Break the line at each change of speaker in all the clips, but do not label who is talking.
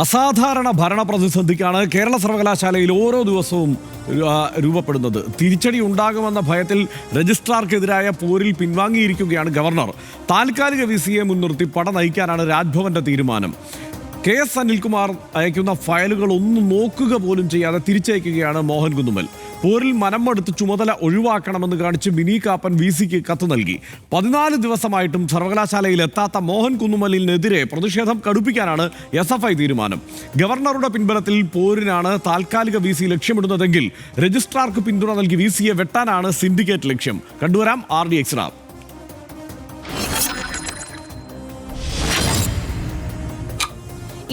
അസാധാരണ ഭരണ പ്രതിസന്ധിക്കാണ് കേരള സർവകലാശാലയിൽ ഓരോ ദിവസവും രൂപപ്പെടുന്നത്. തിരിച്ചടി ഉണ്ടാകുമെന്ന ഭയത്തിൽ രജിസ്ട്രാർക്കെതിരായ പോരിൽ പിൻവാങ്ങിയിരിക്കുകയാണ് ഗവർണർ. താൽക്കാലിക വിസിയെ മുൻനിർത്തി പട നയിക്കാനാണ് രാജ്ഭവന്റെ തീരുമാനം. KS അനിൽകുമാർ അയക്കുന്ന ഫയലുകൾ ഒന്നും നോക്കുക പോലും ചെയ്യാതെ തിരിച്ചയക്കുകയാണ് മോഹൻ കുന്നുമ്മൽ. പോരിൽ മനമെടുത്ത് ചുമതല ഒഴിവാക്കണമെന്ന് കാണിച്ച് മിനി കാപ്പൻ VC-ക്ക് കത്ത് നൽകി. 14 ദിവസമായിട്ടും സർവകലാശാലയിൽ എത്താത്ത മോഹൻ കുന്നുമ്മലിനെതിരെ പ്രതിഷേധം കടുപ്പിക്കാനാണ് SFI തീരുമാനം. ഗവർണറുടെ പിൻബലത്തിൽ പോരിനാണ് താൽക്കാലിക VC ലക്ഷ്യമിടുന്നതെങ്കിൽ രജിസ്ട്രാർക്ക് പിന്തുണ നൽകി VC-യെ വെട്ടാനാണ് സിൻഡിക്കേറ്റ് ലക്ഷ്യം. കണ്ടുവരാം RDX റാം.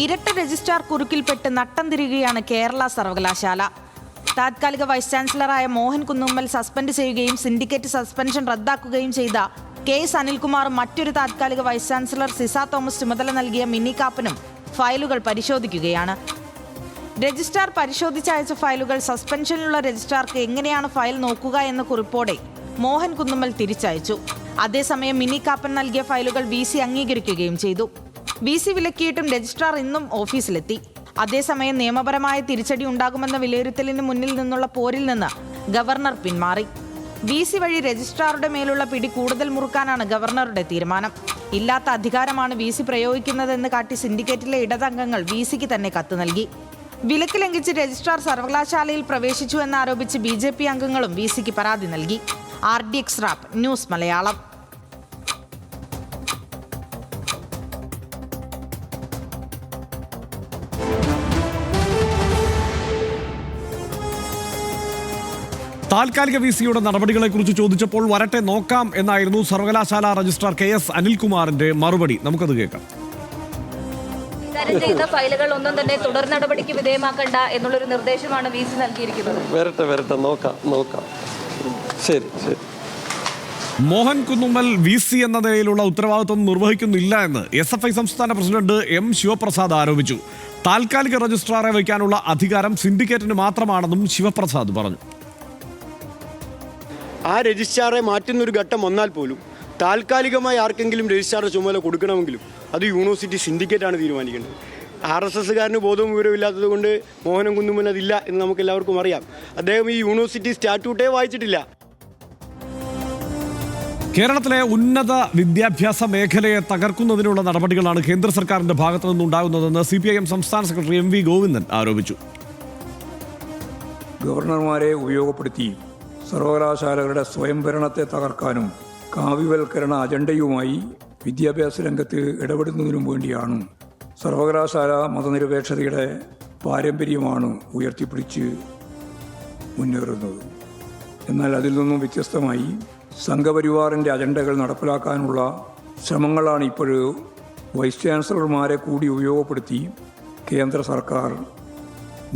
ഇരട്ട രജിസ്ട്രാർ കുരുക്കിൽപ്പെട്ട് നട്ടം തിരികുകയാണ് കേരള സർവകലാശാല. താത്കാലിക വൈസ് ചാൻസലറായ മോഹൻ കുന്നുമ്മൽ സസ്പെൻഡ് ചെയ്യുകയും സിൻഡിക്കേറ്റ് സസ്പെൻഷൻ റദ്ദാക്കുകയും ചെയ്ത KS അനിൽകുമാറും മറ്റൊരു താത്കാലിക വൈസ് ചാൻസലർ സിസ തോമസ് ചുമതല നൽകിയ മിനി കാപ്പനും ഫയലുകൾ പരിശോധിക്കുകയാണ്. രജിസ്ട്രാർ പരിശോധിച്ചയച്ച ഫയലുകൾ സസ്പെൻഷനിലുള്ള രജിസ്ട്രാർക്ക് എങ്ങനെയാണ് ഫയൽ നോക്കുക എന്ന കുറിപ്പോടെ മോഹൻ കുന്നുമ്മൽ തിരിച്ചയച്ചു. അതേസമയം മിനി കാപ്പൻ നൽകിയ ഫയലുകൾ VC അംഗീകരിക്കുകയും ചെയ്തു. VC വിലക്കിയിട്ടും രജിസ്ട്രാർ ഇന്നും ഓഫീസിലെത്തി. അതേസമയം നിയമപരമായ തിരിച്ചടി ഉണ്ടാകുമെന്ന വിലയിരുത്തലിന് മുന്നിൽ നിന്നുള്ള പോരിൽ നിന്ന് ഗവർണർ പിന്മാറി. VC വഴി രജിസ്ട്രാറുടെ മേലുള്ള പിടി കൂടുതൽ മുറുക്കാനാണ് ഗവർണറുടെ തീരുമാനം. ഇല്ലാത്ത അധികാരമാണ് VC പ്രയോഗിക്കുന്നതെന്ന് കാട്ടി സിൻഡിക്കേറ്റിലെ ഇടതംഗങ്ങൾ VC-ക്ക് തന്നെ കത്ത് നൽകി. വിലക്ക് ലംഘിച്ച് രജിസ്ട്രാർ സർവകലാശാലയിൽ പ്രവേശിച്ചു എന്നാരോപിച്ച് BJP അംഗങ്ങളും VC-ക്ക് പരാതി നൽകി. RDX rap news Malayalam.
താൽക്കാലിക VC-യുടെ നടപടികളെക്കുറിച്ച് ചോദിച്ചപ്പോൾ വരട്ടെ നോക്കാം എന്നായിരുന്നു സർവകലാശാല രജിസ്ട്രാർ KS അനിൽകുമാറിന്റെ മറുപടി. നമുക്കത് കേൾക്കാം.
ചെയ്ത ഫയലുകൾ ഒന്നും തന്നെ തുടർ നടപടിക്ക് വിധേയമാക്കണ്ട എന്നുള്ളൊരു നിർദ്ദേശമാണ് VC നൽകിയിരിക്കുന്നത്.
വരട്ടെ നോക്കാം. ശരി.
മോഹൻ കുന്നുമ്മൽ VC എന്ന നിലയിലുള്ള ഉത്തരവാദിത്വം നിർവഹിക്കുന്നില്ല എന്ന് SFI സംസ്ഥാന പ്രസിഡന്റ് M ശിവപ്രസാദ് ആരോപിച്ചു. താൽക്കാലിക രജിസ്ട്രാറെ വയ്ക്കാനുള്ള അധികാരം സിൻഡിക്കേറ്റിന് മാത്രമാണെന്നും ശിവപ്രസാദ് പറഞ്ഞു.
ആ രജിസ്ട്രാറെ മാറ്റുന്നൊരു ഘട്ടം വന്നാൽ പോലും താൽക്കാലികമായി ആർക്കെങ്കിലും രജിസ്ട്രാറുടെ ചുമതല കൊടുക്കണമെങ്കിലും അത് യൂണിവേഴ്സിറ്റി സിൻഡിക്കേറ്റാണ് തീരുമാനിക്കേണ്ടത്. RSSകാരന് ബോധവും വിവരമില്ലാത്തത് കൊണ്ട് മോഹൻ കുന്നുമ്മൽ അതില്ല എന്ന് നമുക്ക് എല്ലാവർക്കും അറിയാം. അദ്ദേഹം ഈ യൂണിവേഴ്സിറ്റി സ്റ്റാറ്റ്യൂട്ടേ വായിച്ചിട്ടില്ല.
കേരളത്തിലെ ഉന്നത വിദ്യാഭ്യാസ മേഖലയെ തകർക്കുന്നതിനുള്ള നടപടികളാണ് കേന്ദ്ര സർക്കാരിന്റെ ഭാഗത്തു നിന്നുണ്ടാകുന്നതെന്ന് CPIM സംസ്ഥാന സെക്രട്ടറി MV ഗോവിന്ദൻ ആരോപിച്ചു.
ഗവർണർമാരെ ഉപയോഗപ്പെടുത്തി സർവകലാശാലകളുടെ സ്വയംഭരണത്തെ തകർക്കാനും കാവ്യവൽക്കരണ അജണ്ടയുമായി വിദ്യാഭ്യാസ രംഗത്ത് ഇടപെടുന്നതിനും വേണ്ടിയാണ് സർവകലാശാല മതനിരപേക്ഷതയുടെ പാരമ്പര്യമാണ് ഉയർത്തിപ്പിടിച്ച് മുന്നേറുന്നത്. എന്നാൽ അതിൽ നിന്നും വ്യത്യസ്തമായി സംഘപരിവാറിൻ്റെ അജണ്ടകൾ നടപ്പിലാക്കാനുള്ള ശ്രമങ്ങളാണ് ഇപ്പോഴും വൈസ് ചാൻസലർമാരെ കൂടി ഉപയോഗപ്പെടുത്തി കേന്ദ്ര സർക്കാർ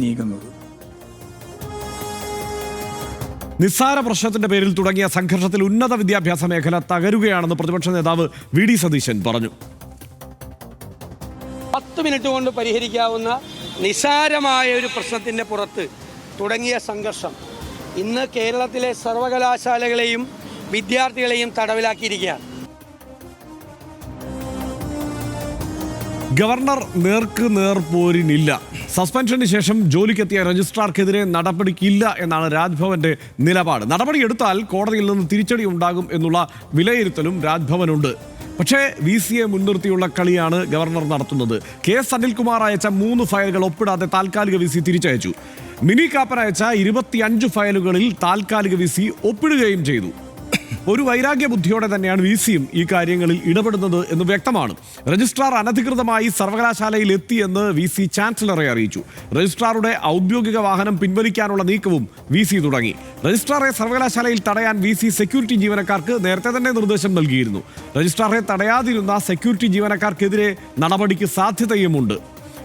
നീങ്ങുന്നത്.
നിസ്സാര പ്രശ്നത്തിന്റെ പേരിൽ തുടങ്ങിയ സംഘർഷത്തിൽ ഉന്നത വിദ്യാഭ്യാസ മേഖല തകരുകയാണെന്ന് പ്രതിപക്ഷ നേതാവ് VD സതീശൻ പറഞ്ഞു.
10 മിനിറ്റ് കൊണ്ട് പരിഹരിക്കാവുന്ന നിസ്സാരമായ ഒരു പ്രശ്നത്തിൻ്റെ പുറത്ത് തുടങ്ങിയ സംഘർഷം ഇന്ന് കേരളത്തിലെ സർവകലാശാലകളെയും വിദ്യാർത്ഥികളെയും തടവിലാക്കിയിരിക്കുകയാണ്.
ഗവർണർ നേർക്ക് നേർ പോരിനില്ല. സസ്പെൻഷന് ശേഷം ജോലിക്കെത്തിയ രജിസ്ട്രാർക്കെതിരെ നടപടിക്കില്ല എന്നാണ് രാജ്ഭവന്റെ നിലപാട്. നടപടിയെടുത്താൽ കോടതിയിൽ നിന്ന് തിരിച്ചടി ഉണ്ടാകും എന്നുള്ള വിലയിരുത്തലും രാജ്ഭവനുണ്ട്. പക്ഷേ VC-യെ മുൻനിർത്തിയുള്ള കളിയാണ് ഗവർണർ നടത്തുന്നത്. KS അനിൽകുമാർ അയച്ച 3 ഫയലുകൾ ഒപ്പിടാതെ താൽക്കാലിക VC തിരിച്ചയച്ചു. മിനി കാപ്പൻ അയച്ച 25 ഫയലുകളിൽ താൽക്കാലിക VC ഒപ്പിടുകയും ചെയ്തു. ഒരു വൈരാഗ്യ ബുദ്ധിയോടെ തന്നെയാണ് VC-യും ഈ കാര്യങ്ങളിൽ ഇടപെടുന്നത് എന്ന് വ്യക്തമാണ്. രജിസ്ട്രാർ അനധികൃതമായി സർവകലാശാലയിൽ എത്തിയെന്ന് VC ചാൻസലറെ അറിയിച്ചു. രജിസ്ട്രാറുടെ ഔദ്യോഗിക വാഹനം പിൻവലിക്കാനുള്ള നീക്കവും VC തുടങ്ങി. രജിസ്ട്രാറെ സർവകലാശാലയിൽ തടയാൻ VC സെക്യൂരിറ്റി ജീവനക്കാർക്ക് നേരത്തെ തന്നെ നിർദ്ദേശം നൽകിയിരുന്നു. രജിസ്ട്രാറെ തടയാതിരുന്ന സെക്യൂരിറ്റി ജീവനക്കാർക്കെതിരെ നടപടിക്ക് സാധ്യതയുമുണ്ട്.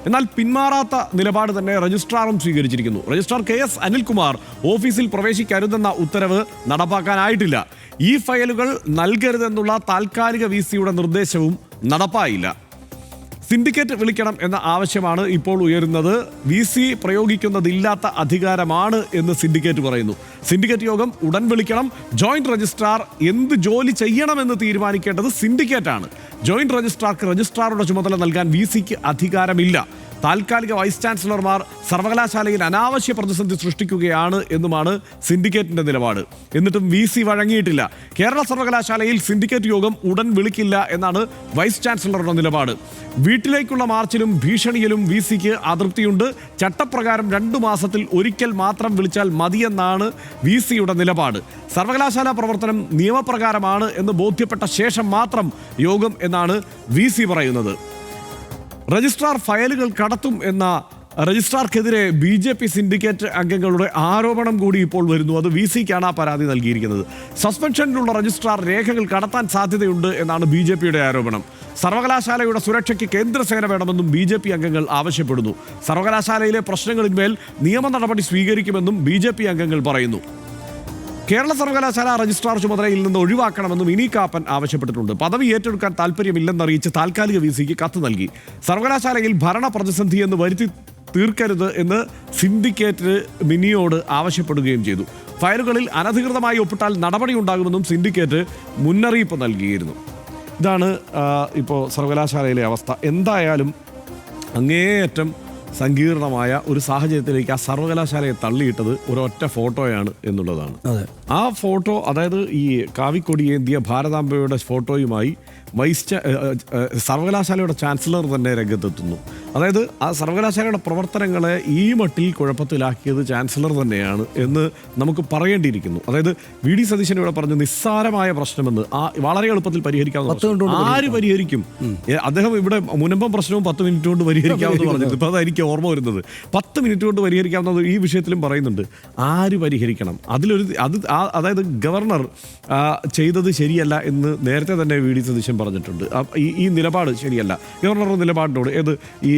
എന്നാൽ പിന്മാറാത്ത നിലപാട് തന്നെ രജിസ്ട്രാറും സ്വീകരിച്ചിരിക്കുന്നു. രജിസ്ട്രാർ KS അനിൽകുമാർ ഓഫീസിൽ പ്രവേശിക്കരുതെന്ന ഉത്തരവ് നടപ്പാക്കാനായിട്ടില്ല. ഈ ഫയലുകൾ നൽകരുതെന്നുള്ള താൽക്കാലിക VC-യുടെ നിർദ്ദേശവും നടപ്പായില്ല. സിൻഡിക്കേറ്റ് വിളിക്കണം എന്ന ആവശ്യമാണ് ഇപ്പോൾ ഉയരുന്നത്. VC പ്രയോഗിക്കുന്നതില്ലാത്ത അധികാരമാണ് എന്ന് സിൻഡിക്കേറ്റ് പറയുന്നു. സിൻഡിക്കേറ്റ് യോഗം ഉടൻ വിളിക്കണം. ജോയിന്റ് രജിസ്ട്രാർ എന്ത് ജോലി ചെയ്യണമെന്ന് തീരുമാനിക്കേണ്ടത് സിൻഡിക്കേറ്റാണ്. ജോയിന്റ് രജിസ്ട്രാർക്ക് രജിസ്ട്രാറുടെ ചുമതല നൽകാൻ VC-ക്ക് അധികാരമില്ല. താൽക്കാലിക വൈസ് ചാൻസലർമാർ സർവകലാശാലയിൽ അനാവശ്യ പ്രതിസന്ധി സൃഷ്ടിക്കുകയാണ് എന്നുമാണ് സിൻഡിക്കേറ്റിന്റെ നിലപാട്. എന്നിട്ടും VC വഴങ്ങിയിട്ടില്ല. കേരള സർവകലാശാലയിൽ സിൻഡിക്കേറ്റ് യോഗം ഉടൻ വിളിക്കില്ല എന്നാണ് വൈസ് ചാൻസലറുടെ നിലപാട്. വീട്ടിലേക്കുള്ള മാർച്ചിലും ഭീഷണിയിലും VCക്ക് അതൃപ്തിയുണ്ട്. ചട്ടപ്രകാരം 2 മാസത്തിൽ ഒരിക്കൽ മാത്രം വിളിച്ചാൽ മതിയെന്നാണ് VCയുടെ നിലപാട്. സർവകലാശാല പ്രവർത്തനം നിയമപ്രകാരമാണ് എന്ന് ബോധ്യപ്പെട്ട ശേഷം മാത്രം യോഗം എന്നാണ് VC പറയുന്നത്. രജിസ്ട്രാർ ഫയലുകൾ കടത്തും എന്ന രജിസ്ട്രാർക്കെതിരെ BJP സിൻഡിക്കേറ്റ് അംഗങ്ങളുടെ ആരോപണം കൂടി ഇപ്പോൾ വരുന്നു. അത് VCക്കാണ് ആ പരാതി നൽകിയിരിക്കുന്നത്. സസ്പെൻഷനിലുള്ള രജിസ്ട്രാർ രേഖകൾ കടത്താൻ സാധ്യതയുണ്ട് എന്നാണ് BJPയുടെ ആരോപണം. സർവകലാശാലയുടെ സുരക്ഷയ്ക്ക് കേന്ദ്രസേന വേണമെന്നും BJP അംഗങ്ങൾ ആവശ്യപ്പെടുന്നു. സർവകലാശാലയിലെ പ്രശ്നങ്ങളിന്മേൽ നിയമ നടപടി സ്വീകരിക്കുമെന്നും BJP അംഗങ്ങൾ പറയുന്നു. കേരള സർവകലാശാല രജിസ്ട്രാർ ചുമതലയിൽ നിന്ന് ഒഴിവാക്കണമെന്നും ഇനി കാപ്പൻ ആവശ്യപ്പെട്ടിട്ടുണ്ട്. പദവി ഏറ്റെടുക്കാൻ താല്പര്യമില്ലെന്നറിയിച്ച് താൽക്കാലിക VCക്ക് കത്ത് നൽകി. സർവകലാശാലയിൽ ഭരണ പ്രതിസന്ധി എന്ന് വരുത്തി തീർക്കരുത് എന്ന് സിൻഡിക്കേറ്റ് മിനിയോട് ആവശ്യപ്പെടുകയും ചെയ്തു. ഫയലുകളിൽ അനധികൃതമായി ഒപ്പിട്ടാൽ നടപടി ഉണ്ടാകുമെന്നും സിൻഡിക്കേറ്റ് മുന്നറിയിപ്പ് നൽകിയിരുന്നു. ഇതാണ് ഇപ്പോൾ സർവകലാശാലയിലെ അവസ്ഥ. എന്തായാലും അങ്ങേയറ്റം സങ്കീർണമായ ഒരു സാഹചര്യത്തിലേക്ക് ആ സർവകലാശാലയെ തള്ളിയിട്ടത് ഒരൊറ്റ ഫോട്ടോയാണ് എന്നുള്ളതാണ്. ആ ഫോട്ടോ, അതായത് ഈ കാവിക്കൊടിയേന്തിയ ഭാരതാംബയുടെ ഫോട്ടോയുമായി സർവകലാശാലയുടെ ചാൻസലർ തന്നെ രംഗത്തെത്തുന്നു. അതായത് ആ സർവകലാശാലയുടെ പ്രവർത്തനങ്ങളെ ഈ മട്ടിൽ കുഴപ്പത്തിലാക്കിയത് ചാൻസലർ തന്നെയാണ് എന്ന് നമുക്ക് പറയേണ്ടിയിരിക്കുന്നു. അതായത് VD സതീശൻ ഇവിടെ പറഞ്ഞു നിസ്സാരമായ പ്രശ്നമെന്ന്, വളരെ എളുപ്പത്തിൽ പരിഹരിക്കാവുന്ന. ആര് പരിഹരിക്കും? അദ്ദേഹം ഇവിടെ മുനമ്പം പ്രശ്നവും 10 മിനിറ്റ് കൊണ്ട് പരിഹരിക്കാമെന്ന് പറഞ്ഞത്. ഇപ്പം അതായിരിക്കും ഓർമ്മ വരുന്നത്. 10 മിനിറ്റ് കൊണ്ട് പരിഹരിക്കാവുന്നത് ഈ വിഷയത്തിലും പറയുന്നുണ്ട്. ആര് പരിഹരിക്കണം? അതായത് ഗവർണർ ചെയ്തത് ശരിയല്ല എന്ന് നേരത്തെ തന്നെ VD സതീശൻ പറഞ്ഞിട്ടുണ്ട്. ഈ നിലപാട് ശരിയല്ല. ഗവർണറുടെ നിലപാടിനോട്, ഈ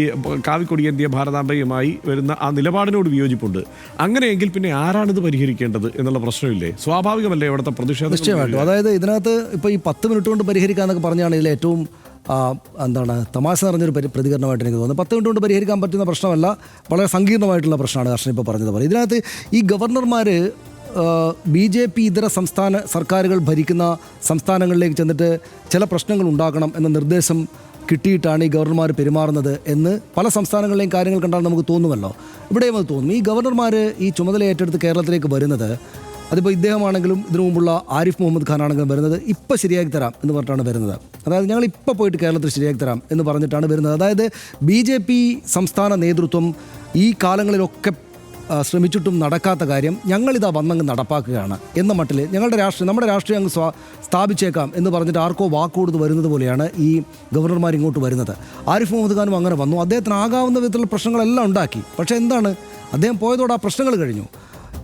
കാവിക്കൊടിയേന്തിയ ഭാരതാംബയുമായി വരുന്ന ആ നിലപാടിനോട് വിയോജിപ്പുണ്ട്. അങ്ങനെയെങ്കിൽ പിന്നെ ആരാണിത് പരിഹരിക്കേണ്ടത് എന്നുള്ള പ്രശ്നമില്ലേ? സ്വാഭാവികമല്ലേ ഇവിടുത്തെ പ്രതിഷേധം?
നിശ്ചയമായിട്ടും. അതായത് ഇതിനകത്ത് ഇപ്പോൾ ഈ 10 മിനിറ്റ് കൊണ്ട് പരിഹരിക്കാമെന്നൊക്കെ പറഞ്ഞാണ് ഇതിൽ ഏറ്റവും തമാശ നിറഞ്ഞൊരു പ്രതികരണമായിട്ട് എനിക്ക് തോന്നുന്നത്. 10 മിനിറ്റ് കൊണ്ട് പരിഹരിക്കാൻ പറ്റുന്ന പ്രശ്നമല്ല, വളരെ സങ്കീർണമായിട്ടുള്ള പ്രശ്നമാണ് ഹർഷൻ ഇപ്പോൾ പറഞ്ഞതുപോലെ. ഇതിനകത്ത് ഈ ഗവർണർമാർ BJP ഇതര സംസ്ഥാന സർക്കാരുകൾ ഭരിക്കുന്ന സംസ്ഥാനങ്ങളിലേക്ക് ചെന്നിട്ട് ചില പ്രശ്നങ്ങൾ ഉണ്ടാക്കണം എന്ന നിർദ്ദേശം കിട്ടിയിട്ടാണ് ഈ ഗവർണർമാർ പെരുമാറുന്നത് എന്ന് പല സംസ്ഥാനങ്ങളിലെയും കാര്യങ്ങൾ കണ്ടാൽ നമുക്ക് തോന്നുമല്ലോ. ഇവിടെയും അത് തോന്നും. ഈ ഗവർണർമാർ ഈ ചുമതല ഏറ്റെടുത്ത് കേരളത്തിലേക്ക് വരുന്നത്, അതിപ്പോൾ ഇദ്ദേഹമാണെങ്കിലും ഇതിനു മുമ്പുള്ള ആരിഫ് മുഹമ്മദ് ഖാൻ ആണെങ്കിലും വരുന്നത് ഇപ്പം ശരിയാക്കി തരാം എന്ന് പറഞ്ഞിട്ടാണ് വരുന്നത്. അതായത് ഞങ്ങൾ ഇപ്പോൾ പോയിട്ട് കേരളത്തിൽ ശരിയാക്കി തരാം എന്ന് പറഞ്ഞിട്ടാണ് വരുന്നത്. അതായത് BJP സംസ്ഥാന നേതൃത്വം ഈ കാലങ്ങളിലൊക്കെ ശ്രമിച്ചിട്ടും നടക്കാത്ത കാര്യം ഞങ്ങളിതാ വന്നങ്ങ് നടപ്പാക്കുകയാണ് എന്ന മട്ടിൽ നമ്മുടെ രാഷ്ട്രീയം അങ്ങ് സ്ഥാപിച്ചേക്കാം എന്ന് പറഞ്ഞിട്ട് ആർക്കോ വാക്കുകൊടുത്ത് വരുന്നത് പോലെയാണ് ഈ ഗവർണർമാർ ഇങ്ങോട്ട് വരുന്നത്. ആരിഫ് മുഹമ്മദ് ഖാനും അങ്ങനെ വന്നു. അദ്ദേഹത്തിന് ആകാവുന്ന വിധത്തിലുള്ള പ്രശ്നങ്ങളെല്ലാം ഉണ്ടാക്കി. പക്ഷേ എന്താണ്, അദ്ദേഹം പോയതോടെ ആ പ്രശ്നങ്ങൾ കഴിഞ്ഞു.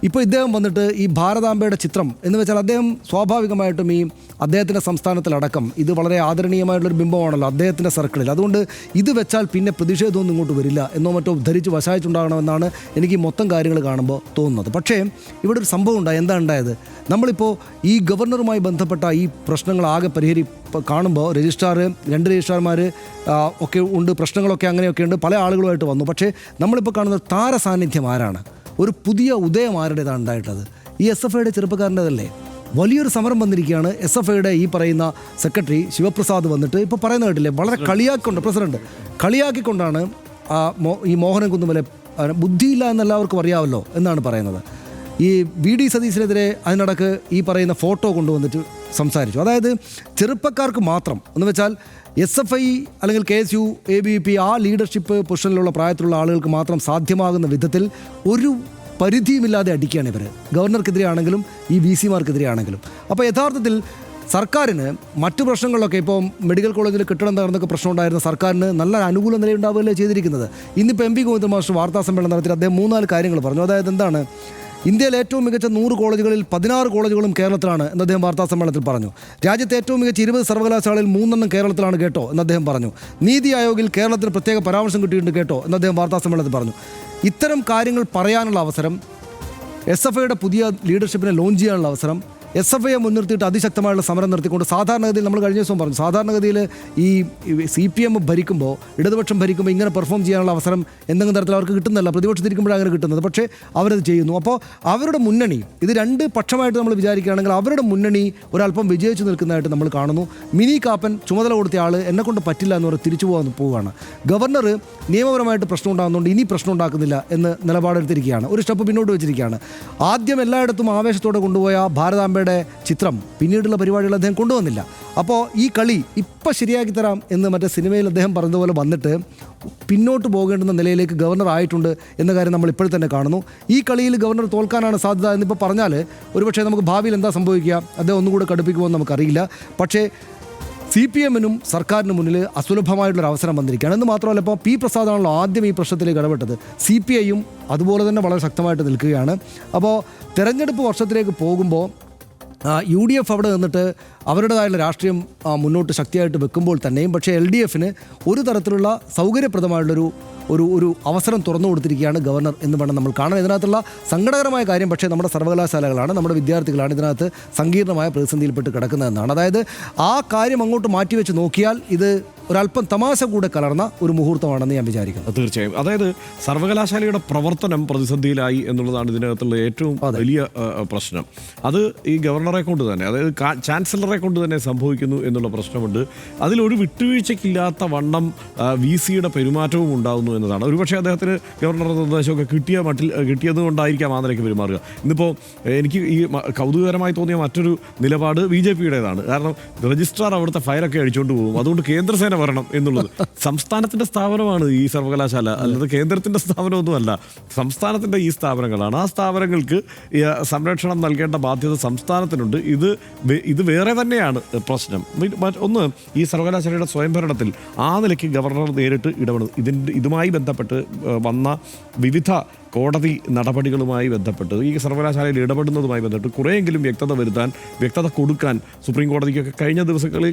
ഇപ്പോൾ ഇദ്ദേഹം വന്നിട്ട് ഈ ഭാരതാംബയുടെ ചിത്രം എന്ന് വെച്ചാൽ അദ്ദേഹം സ്വാഭാവികമായിട്ടും ഈ അദ്ദേഹത്തിൻ്റെ സംസ്ഥാനത്തിലടക്കം ഇത് വളരെ ആദരണീയമായിട്ടുള്ളൊരു ബിംബമാണല്ലോ അദ്ദേഹത്തിൻ്റെ സർക്കിളിൽ. അതുകൊണ്ട് ഇത് വെച്ചാൽ പിന്നെ പ്രതിഷേധമൊന്നും ഇങ്ങോട്ട് വരില്ല എന്നോ മറ്റോ ധരിച്ച് വശായിട്ടുണ്ടാകണമെന്നാണ് എനിക്ക് ഈ മൊത്തം കാര്യങ്ങൾ കാണുമ്പോൾ തോന്നുന്നത്. പക്ഷേ ഇവിടെ ഒരു സംഭവം ഉണ്ടായി. എന്താ ഉണ്ടായത്? നമ്മളിപ്പോൾ ഈ ഗവർണറുമായി ബന്ധപ്പെട്ട ഈ പ്രശ്നങ്ങൾ ആകെ കാണുമ്പോൾ രജിസ്ട്രാർ 2 രജിസ്ട്രാർമാർ ഒക്കെ ഉണ്ട്, പ്രശ്നങ്ങളൊക്കെ അങ്ങനെയൊക്കെ ഉണ്ട്, പല ആളുകളുമായിട്ട് വന്നു. പക്ഷേ നമ്മളിപ്പോൾ കാണുന്ന താര സാന്നിധ്യം ആരാണ്? ഒരു പുതിയ ഉദയം ആരുടേതാണ് ഉണ്ടായിട്ടത്? ഈ SFIയുടെ ചെറുപ്പക്കാരൻ്റെതല്ലേ? വലിയൊരു സമരം വന്നിരിക്കുകയാണ്. SFIയുടെ ഈ പറയുന്ന സെക്രട്ടറി ശിവപ്രസാദ് വന്നിട്ട് ഇപ്പോൾ പറയുന്ന കേട്ടില്ലേ, വളരെ പ്രസിഡന്റ് കളിയാക്കിക്കൊണ്ടാണ് ഈ മോഹനൻ കുന്നുമലെ ബുദ്ധിയില്ല എന്നെല്ലാവർക്കും അറിയാമല്ലോ എന്നാണ് പറയുന്നത്. ഈ VD സതീശനെതിരെ അതിനിടക്ക് ഈ പറയുന്ന ഫോട്ടോ കൊണ്ടുവന്നിട്ട് സംസാരിച്ചു. അതായത് ചെറുപ്പക്കാർക്ക് മാത്രം എന്ന് വെച്ചാൽ SFI അല്ലെങ്കിൽ KSU ABVP ആ ലീഡർഷിപ്പ് പൊസിഷനിലുള്ള പ്രായത്തിലുള്ള ആളുകൾക്ക് മാത്രം സാധ്യമാകുന്ന വിധത്തിൽ ഒരു പരിധിയുമില്ലാതെ അടിക്കുകയാണ് ഇവർ. ഗവർണർക്കെതിരെ ആണെങ്കിലും ഈ VCമാർക്കെതിരെ ആണെങ്കിലും. അപ്പോൾ യഥാർത്ഥത്തിൽ സർക്കാരിന് മറ്റു പ്രശ്നങ്ങളിലൊക്കെ, ഇപ്പോൾ മെഡിക്കൽ കോളേജിൽ കെട്ടിടം തകർന്നൊക്കെ പ്രശ്നം ഉണ്ടായിരുന്ന സർക്കാരിന് നല്ല അനുകൂല നിലയുണ്ടാവുകയല്ലേ ചെയ്തിരിക്കുന്നത്. ഇന്നിപ്പോൾ MP ഗോവിന്ദൻ മാസ്റ്റർ വാർത്താ സമ്മേളനം നടത്തി അദ്ദേഹം 3-4 കാര്യങ്ങൾ പറഞ്ഞു. അതായത് എന്താണ്, ഇന്ത്യയിലെ ഏറ്റവും മികച്ച 100 കോളേജുകളിൽ 16 കോളേജുകളും കേരളത്തിലാണ് എന്ന് അദ്ദേഹം വാർത്താ സമ്മേളനത്തിൽ പറഞ്ഞു. രാജ്യത്തെ ഏറ്റവും മികച്ച 20 സർവകലാശാലയിൽ 3 കേരളത്തിലാണ് കേട്ടോ എന്ന് അദ്ദേഹം പറഞ്ഞു. നീതി ആയോഗിൽ കേരളത്തിന് പ്രത്യേക പരാമർശം കിട്ടിയിട്ടുണ്ട് കേട്ടോ എന്ന് അദ്ദേഹം വാർത്താ സമ്മേളനത്തിൽ പറഞ്ഞു. ഇത്തരം കാര്യങ്ങൾ പറയാനുള്ള അവസരം, SFIയുടെ പുതിയ ലീഡർഷിപ്പിനെ ലോഞ്ച് ചെയ്യാനുള്ള അവസരം, SFIയെ മുൻനിർത്തിയിട്ട് അതിശക്തമായുള്ള സമരം നിർത്തിക്കൊണ്ട് സാധാരണഗതിയിൽ നമ്മൾ കഴിഞ്ഞ ദിവസം പറഞ്ഞു, സാധാരണഗതിയിൽ ഈ CPM ഭരിക്കുമ്പോൾ, ഇടതുപക്ഷം ഭരിക്കുമ്പോൾ ഇങ്ങനെ പെർഫോം ചെയ്യാനുള്ള അവസരം എന്തെങ്കിലും തരത്തിൽ അവർക്ക് കിട്ടുന്നില്ല. പ്രതിപക്ഷത്തിരിക്കുമ്പോഴാണ് അങ്ങനെ കിട്ടുന്നത്. പക്ഷേ അവരത് ചെയ്യുന്നു. അപ്പോൾ അവരുടെ മുന്നണി, ഇത് രണ്ട് പക്ഷമായിട്ട് നമ്മൾ വിചാരിക്കുകയാണെങ്കിൽ അവരുടെ മുന്നണി ഒരല്പം വിജയിച്ചു നിൽക്കുന്നതായിട്ട് നമ്മൾ കാണുന്നു. മിനി കാപ്പൻ ചുമതല കൊടുത്ത ആൾ എന്നെക്കൊണ്ട് പറ്റില്ല എന്ന് പറഞ്ഞ് തിരിച്ചു പോവുകയാണ്. ഗവർണർ നിയമപരമായിട്ട് പ്രശ്നം ഉണ്ടാകുന്നതുകൊണ്ട് ഇനി പ്രശ്നം ഉണ്ടാക്കുന്നില്ല എന്ന് നിലപാടെടുത്തിരിക്കുകയാണ്. ഒരു സ്റ്റെപ്പ് പിന്നോട്ട് വെച്ചിരിക്കുകയാണ്. ആദ്യം എല്ലായിടത്തും ആവേശത്തോടെ കൊണ്ടുപോയ ഭാരതാംബയുടെ ചിത്രം പിന്നീടുള്ള പരിപാടികൾ അദ്ദേഹം കൊണ്ടുവന്നില്ല. അപ്പോൾ ഈ കളി ഇപ്പം ശരിയാക്കി തരാം എന്ന് മറ്റേ സിനിമയിൽ അദ്ദേഹം പറഞ്ഞതുപോലെ വന്നിട്ട് പിന്നോട്ട് പോകേണ്ടുന്ന നിലയിലേക്ക് ഗവർണർ ആയിട്ടുണ്ട് എന്ന കാര്യം നമ്മൾ ഇപ്പോൾ തന്നെ കാണുന്നു. ഈ കളിയിൽ ഗവർണർ തോൽക്കാനാണ് സാധ്യത എന്നിപ്പോൾ പറഞ്ഞാൽ ഒരുപക്ഷെ നമുക്ക് ഭാവിയിൽ എന്താ സംഭവിക്കുക, അദ്ദേഹം ഒന്നുകൂടെ കടുപ്പിക്കുമെന്ന് നമുക്കറിയില്ല. പക്ഷേ CPMനും സർക്കാരിന് മുന്നിൽ അസുലഭമായിട്ടുള്ളൊരു അവസരം വന്നിരിക്കുകയാണ്. എന്ന് മാത്രമല്ല, ഇപ്പോൾ P. പ്രസാദാണല്ലോ ആദ്യം ഈ പ്രശ്നത്തിലേക്ക് ഇടപെട്ടത്. CPIയും അതുപോലെ തന്നെ വളരെ ശക്തമായിട്ട് നിൽക്കുകയാണ്. അപ്പോൾ തെരഞ്ഞെടുപ്പ് വർഷത്തിലേക്ക് പോകുമ്പോൾ UDF അവിടെ നിന്നിട്ട് അവരുടേതായുള്ള രാഷ്ട്രീയം മുന്നോട്ട് ശക്തിയായിട്ട് വെക്കുമ്പോൾ തന്നെയും പക്ഷേ LDFന് ഒരു തരത്തിലുള്ള സൗകര്യപ്രദമായുള്ളൊരു ഒരു അവസരം തുറന്നു കൊടുത്തിരിക്കുകയാണ് ഗവർണർ എന്ന് വേണം നമ്മൾ കാണാൻ. ഇതിനകത്തുള്ള സങ്കടകരമായ കാര്യം പക്ഷേ നമ്മുടെ സർവകലാശാലകളാണ്, നമ്മുടെ വിദ്യാർത്ഥികളാണ് ഇതിനകത്ത് സങ്കീർണമായ പ്രതിസന്ധിയിൽപ്പെട്ട് കിടക്കുന്നതെന്നാണ്. അതായത് ആ കാര്യം അങ്ങോട്ട് മാറ്റിവെച്ച് നോക്കിയാൽ ഇത് ഒരല്പം തമാശ കൂടെ കലർന്ന ഒരു മുഹൂർത്തമാണെന്ന് ഞാൻ വിചാരിക്കുന്നു.
തീർച്ചയായും. അതായത് സർവകലാശാലയുടെ പ്രവർത്തനം പ്രതിസന്ധിയിലായി എന്നുള്ളതാണ് ഇതിനകത്തുള്ള ഏറ്റവും വലിയ പ്രശ്നം. അത് ഈ ഗവർണറെ കൊണ്ട് തന്നെ, അതായത് ചാൻസലറെ കൊണ്ട് തന്നെ സംഭവിക്കുന്നു എന്നുള്ള പ്രശ്നമുണ്ട്. അതിലൊരു വിട്ടുവീഴ്ചയ്ക്കില്ലാത്ത വണ്ണം VCയുടെ പെരുമാറ്റവും ഉണ്ടാകുന്നു എന്നതാണ്. ഒരുപക്ഷെ അദ്ദേഹത്തിന് ഗവർണറുടെ നിർദ്ദേശമൊക്കെ കിട്ടിയത് കൊണ്ടായിരിക്കാം ആ നിലയ്ക്ക് പെരുമാറുക. ഇന്നിപ്പോൾ എനിക്ക് ഈ കൗതുകകരമായി തോന്നിയ മറ്റൊരു നിലപാട് BJPയുടേതാണ്. കാരണം രജിസ്ട്രാർ അവിടുത്തെ ഫയലൊക്കെ അടിച്ചുകൊണ്ട് പോകും, അതുകൊണ്ട് കേന്ദ്രസേന വരണം എന്നുള്ളത്. സംസ്ഥാനത്തിൻ്റെ സ്ഥാപനമാണ് ഈ സർവകലാശാല, അല്ലാതെ കേന്ദ്രത്തിൻ്റെ സ്ഥാപനമൊന്നുമല്ല. സംസ്ഥാനത്തിൻ്റെ ഈ സ്ഥാപനങ്ങളാണ്. ആ സ്ഥാപനങ്ങൾക്ക് സംരക്ഷണം നൽകേണ്ട ബാധ്യത സംസ്ഥാനത്തിനുണ്ട്. ഇത് വേറെ തന്നെയാണ് പ്രശ്നം. ഒന്ന്, ഈ സർവകലാശാലയുടെ സ്വയംഭരണത്തിൽ ആ നിലയ്ക്ക് ഗവർണർ നേരിട്ട് ഇടപെടും. ഇതുമായി ബന്ധപ്പെട്ട് വന്ന വിവിധ കോടതി നടപടികളുമായി ബന്ധപ്പെട്ട് ഈ സർവകലാശാലയിൽ ഇടപെടുന്നതുമായി ബന്ധപ്പെട്ട് കുറേയെങ്കിലും വ്യക്തത കൊടുക്കാൻ സുപ്രീം കോടതിക്കൊക്കെ കഴിഞ്ഞ ദിവസങ്ങളിൽ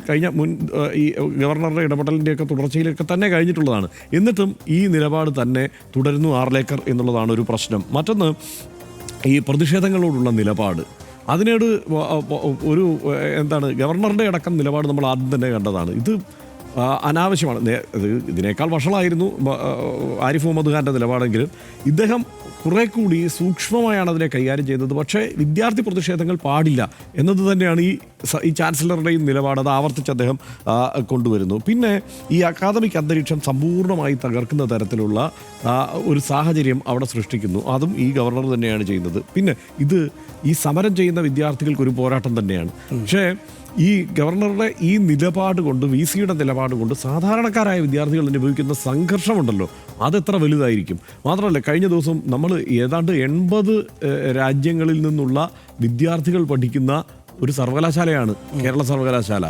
ഈ ഗവർണറുടെ ഇടപെടലിൻ്റെയൊക്കെ തുടർച്ചയിലൊക്കെ തന്നെ കഴിഞ്ഞിട്ടുള്ളതാണ്. എന്നിട്ടും ഈ നിലപാട് തന്നെ തുടരുന്നു ആർലേക്കർ എന്നുള്ളതാണ് ഒരു പ്രശ്നം. മറ്റൊന്ന്, ഈ പ്രതിഷേധങ്ങളോടുള്ള നിലപാട്, അതിനോട് ഒരു ഗവർണറുടെ അടക്കം നിലപാട് നമ്മൾ ആദ്യം തന്നെ കണ്ടതാണ്. ഇത് അനാവശ്യമാണ്. ഇതിനേക്കാൾ വഷളായിരുന്നു ആരിഫ് മുഹമ്മദ് ഖാൻ്റെ നിലപാടെങ്കിലും ഇദ്ദേഹം കുറെ കൂടി സൂക്ഷ്മമായാണ് അതിനെ കൈകാര്യം ചെയ്തത്. പക്ഷേ വിദ്യാർത്ഥി പ്രതിഷേധങ്ങൾ പാടില്ല എന്നത് തന്നെയാണ് ഈ ചാൻസലറുടെയും നിലപാട്. അത് ആവർത്തിച്ച് അദ്ദേഹം കൊണ്ടുവരുന്നു. പിന്നെ ഈ അക്കാദമിക് അന്തരീക്ഷം സമ്പൂർണ്ണമായി തകർക്കുന്ന തരത്തിലുള്ള ഒരു സാഹചര്യം അവിടെ സൃഷ്ടിക്കുന്നു. അതും ഈ ഗവർണർ തന്നെയാണ് ചെയ്യുന്നത്. പിന്നെ ഈ സമരം ചെയ്യുന്ന വിദ്യാർത്ഥികൾക്കൊരു പോരാട്ടം തന്നെയാണ്. പക്ഷേ ഈ ഗവർണറുടെ ഈ നിലപാട് കൊണ്ട്, VCയുടെ നിലപാട് കൊണ്ട് സാധാരണക്കാരായ വിദ്യാർത്ഥികൾ അനുഭവിക്കുന്ന സംഘർഷമുണ്ടല്ലോ, അതെത്ര വലുതായിരിക്കും. മാത്രമല്ല, കഴിഞ്ഞ ദിവസം നമ്മൾ ഏതാണ്ട് 80 രാജ്യങ്ങളിൽ നിന്നുള്ള വിദ്യാർത്ഥികൾ പഠിക്കുന്ന ഒരു സർവകലാശാലയാണ് കേരള സർവകലാശാല.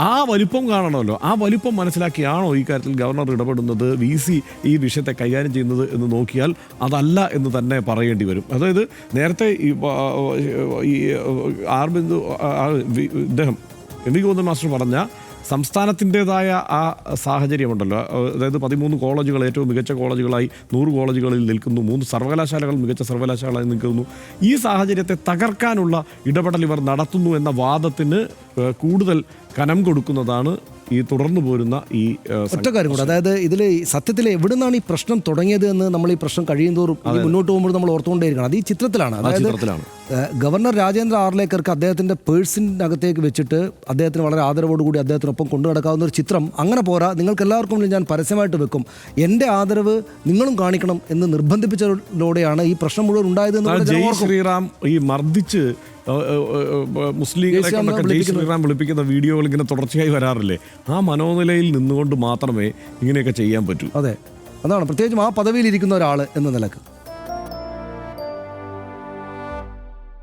ആ വലിപ്പം കാണണമല്ലോ. ആ വലിപ്പം മനസ്സിലാക്കിയാണോ ഈ കാര്യത്തിൽ ഗവർണർ ഇടപെടുന്നത്, VC ഈ വിഷയത്തെ കൈകാര്യം ചെയ്യുന്നത് എന്ന് നോക്കിയാൽ അതല്ല എന്ന് തന്നെ പറയേണ്ടി വരും. അതായത് നേരത്തെ ഈ ഇദ്ദേഹം MV ഗോവിന്ദൻ മാസ്റ്റർ പറഞ്ഞ സംസ്ഥാനത്തിൻ്റെതായ ആ സാഹചര്യമുണ്ടല്ലോ, അതായത് 13 കോളേജുകൾ ഏറ്റവും മികച്ച കോളേജുകളായി 100 കോളേജുകളിൽ നിൽക്കുന്നു, 3 സർവകലാശാലകൾ മികച്ച സർവകലാശാലകളായി നിൽക്കുന്നു. ഈ സാഹചര്യത്തെ തകർക്കാനുള്ള ഇടപെടൽ ഇവർ നടത്തുന്നു എന്ന വാദത്തിന് കൂടുതൽ കനം കൊടുക്കുന്നതാണ് ഈ തുടർന്നു പോരുന്ന ഈ
ഒറ്റ കാര്യം കൂടെ. അതായത് ഇതിൽ സത്യത്തിൽ എവിടെ നിന്നാണ് ഈ പ്രശ്നം തുടങ്ങിയത് എന്ന് നമ്മൾ ഈ പ്രശ്നം കഴിയുന്തോറും മുന്നോട്ട് പോകുമ്പോൾ നമ്മൾ ഓർത്തുകൊണ്ടേയിരിക്കണം. അത് ഈ ചിത്രത്തിലാണ്. അതായത് ഗവർണർ രാജേന്ദ്ര ആർലേക്കർക്ക് അദ്ദേഹത്തിൻ്റെ പേഴ്സിനകത്തേക്ക് വെച്ചിട്ട് അദ്ദേഹത്തിന് വളരെ ആദരവോടുകൂടി അദ്ദേഹത്തിനൊപ്പം കൊണ്ടു നടക്കാവുന്ന ഒരു ചിത്രം അങ്ങനെ പോരാ, നിങ്ങൾക്ക് എല്ലാവർക്കും ഞാൻ പരസ്യമായിട്ട് വെക്കും, എൻ്റെ ആദരവ് നിങ്ങളും കാണിക്കണം എന്ന് നിർബന്ധിപ്പിച്ചതോടെയാണ് ഈ പ്രശ്നം മുഴുവൻ ഉണ്ടായതെന്ന്.
ശ്രീറാം ഈ മർദ്ദിച്ച് മുസ്ലിങ്ങളെ ജയ് ശ്രീറാം വിളിപ്പിക്കുന്ന വീഡിയോകൾ ഇങ്ങനെ തുടർച്ചയായി വരാറില്ലേ, ആ മനോനിലയിൽ നിന്നുകൊണ്ട് മാത്രമേ ഇങ്ങനെയൊക്കെ ചെയ്യാൻ പറ്റൂ.
അതെ, അതാണ് പ്രത്യേകിച്ചും ആ പദവിയിൽ ഇരിക്കുന്ന ഒരാൾ എന്ന നിലക്ക്.